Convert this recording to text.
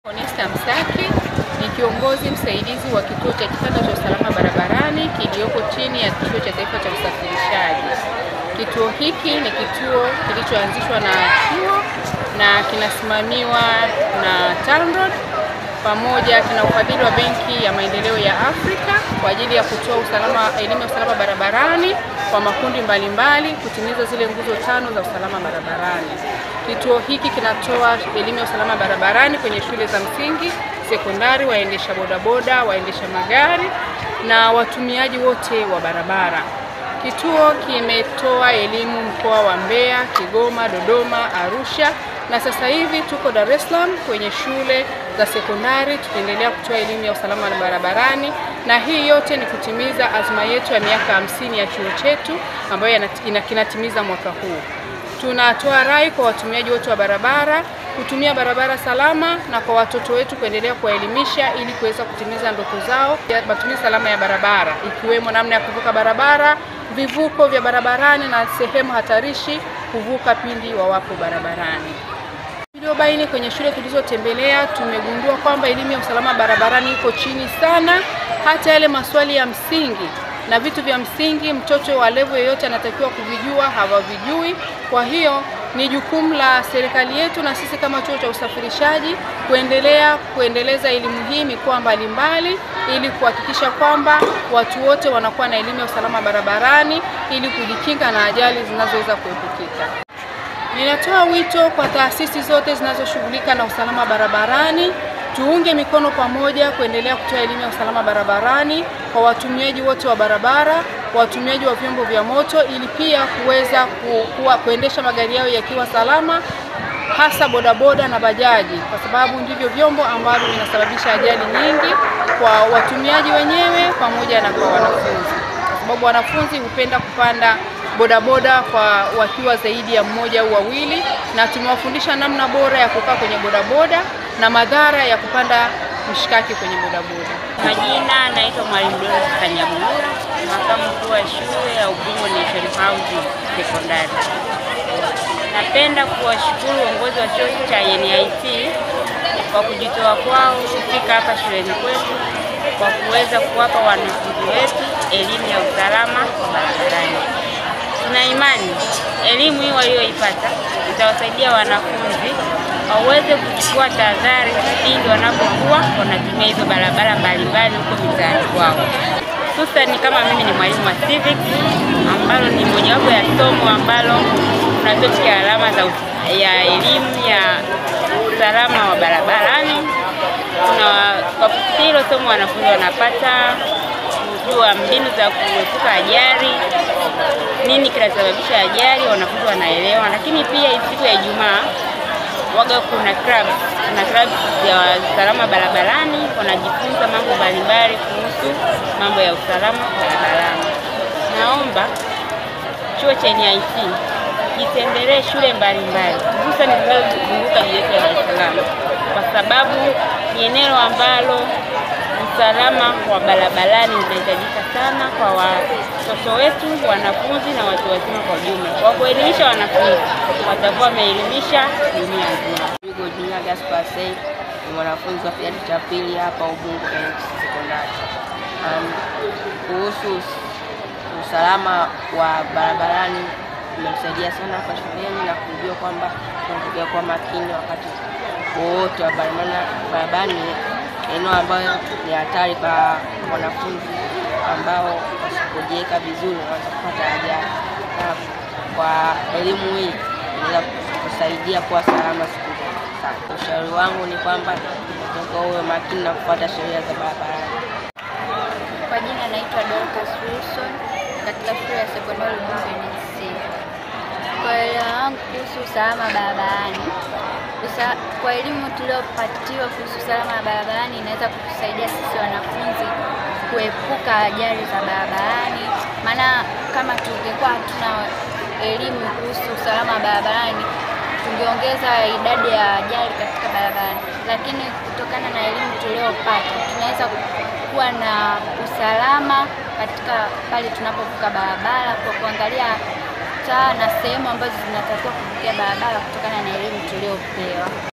Onesta Msaki ni kiongozi msaidizi wa kituo cha kikanda cha usalama barabarani kilioko chini ya Kituo cha Taifa cha Usafirishaji. Kituo hiki ni kituo kilichoanzishwa na chuo na kinasimamiwa na TANROADS pamoja kina ufadhili wa Benki ya Maendeleo ya Afrika kwa ajili ya kutoa elimu ya usalama barabarani kwa makundi mbalimbali kutimiza zile nguzo 5 za usalama barabarani. Kituo hiki kinatoa elimu ya usalama barabarani kwenye shule za msingi, sekondari, waendesha bodaboda, waendesha magari na watumiaji wote wa barabara. Kituo kimetoa elimu mkoa wa Mbeya, Kigoma, Dodoma, Arusha na sasa hivi tuko Dar es Salaam kwenye shule za sekondari tukiendelea kutoa elimu ya usalama barabarani, na hii yote ni kutimiza azma yetu ya miaka 50 ya chuo chetu ambayo kinatimiza mwaka huu. Tunatoa rai kwa watumiaji wote wa barabara kutumia barabara salama na kwa watoto wetu kuendelea kuwaelimisha ili kuweza kutimiza ndoto zao ya matumizi salama ya barabara, ikiwemo namna ya kuvuka barabara, vivuko vya barabarani na sehemu hatarishi kuvuka pindi wawapo barabarani. Tuliobaini kwenye shule tulizotembelea, tumegundua kwamba elimu ya usalama barabarani iko chini sana. Hata yale maswali ya msingi na vitu vya msingi mtoto wa level yoyote anatakiwa kuvijua hawavijui. Kwa hiyo ni jukumu la serikali yetu na sisi kama chuo cha usafirishaji kuendeleza elimu hii mikoa mbalimbali ili kuhakikisha kwamba watu wote wanakuwa na elimu ya usalama barabarani ili kujikinga na ajali zinazoweza kuepukika. Ninatoa wito kwa taasisi zote zinazoshughulika na usalama barabarani, tuunge mikono pamoja kuendelea kutoa elimu ya usalama barabarani kwa watumiaji wote wa barabara, watumiaji wa vyombo vya moto, ili pia kuweza kuendesha magari yao yakiwa salama, hasa bodaboda na bajaji, kwa sababu ndivyo vyombo ambavyo vinasababisha ajali nyingi kwa watumiaji wenyewe pamoja na kwa wanafunzi, kwa sababu wanafunzi hupenda kupanda bodaboda kwa wakiwa zaidi ya mmoja au wawili, na tumewafundisha namna bora ya kukaa kwenye bodaboda na madhara ya kupanda mshikaki kwenye bodaboda. Majina naitwa Mwalimu Doris Kanyabura, makamu mkuu wa shule ya Ubungo Nation House Sekondari. Napenda kuwashukuru uongozi wa chuo cha NIT kwa kujitoa kwao kufika hapa shuleni kwetu kwa kuweza kuwapa wanafunzi wetu elimu ya usalama barabarani. Tuna imani elimu hii walioipata itawasaidia wanafunzi waweze kuchukua tahadhari pindi wanapokuwa wanatumia hizo barabara mbalimbali huko mitaani kwao. Hususan kama mimi ni mwalimu wa civics, ambalo ni mojawapo ya somo ambalo tunatoa alama ya elimu ya usalama wa barabarani. Kwa hilo somo wanafunzi wanapata kujua mbinu za kuepuka ajali, nini kinasababisha ajali, wanafunzi wanaelewa. Lakini pia siku ya Ijumaa kuna club ya usalama barabarani, wanajifunza mambo mbalimbali kuhusu mambo ya usalama barabarani. Naomba chuo cha NIT kitembelee shule mbalimbali hususan zinazozunguka jiji la Dar es Salaam, kwa sababu ni eneo ambalo usalama wa barabarani unahitajika sana kwa watoto wetu, wanafunzi na watu wazima kwa jumla. Kwa kuelimisha wanafunzi, watakuwa wameelimisha dunia nzima. Jina Gaspar Said, ni mwanafunzi wa kidato cha pili hapa Ubungo Sekondari. Kuhusu usalama wa barabarani umesaidia sana hapa shuleni na kujua kwamba tunatakiwa kuwa makini wakati wote wa barabarani, eneo ambayo ni hatari kwa wanafunzi ambao wasipojiweka vizuri wanaweza kupata ajali. Na kwa elimu hii inaweza kusaidia kuwa salama siku zote. Ushauri wangu ni kwamba uwe makini na kufuata sheria za barabarani. Kwa jina naitwa Dorcas Wilson katika shule ya sekondari Ubungo NC. Kwa elimu yangu kuhusu usalama barabarani, kwa elimu tuliyopatiwa kuhusu usalama barabarani inaweza kutusaidia sisi wanafunzi kuepuka ajali za barabarani. Maana kama tungekuwa hatuna elimu kuhusu usalama barabarani, tungeongeza idadi ya ajali katika barabarani. Lakini kutokana na elimu tuliyopata, tunaweza kuwa na usalama katika pale tunapovuka barabara kwa kuangalia taa na sehemu ambazo zinatakiwa kuvukia barabara kutokana na elimu tuliyopewa.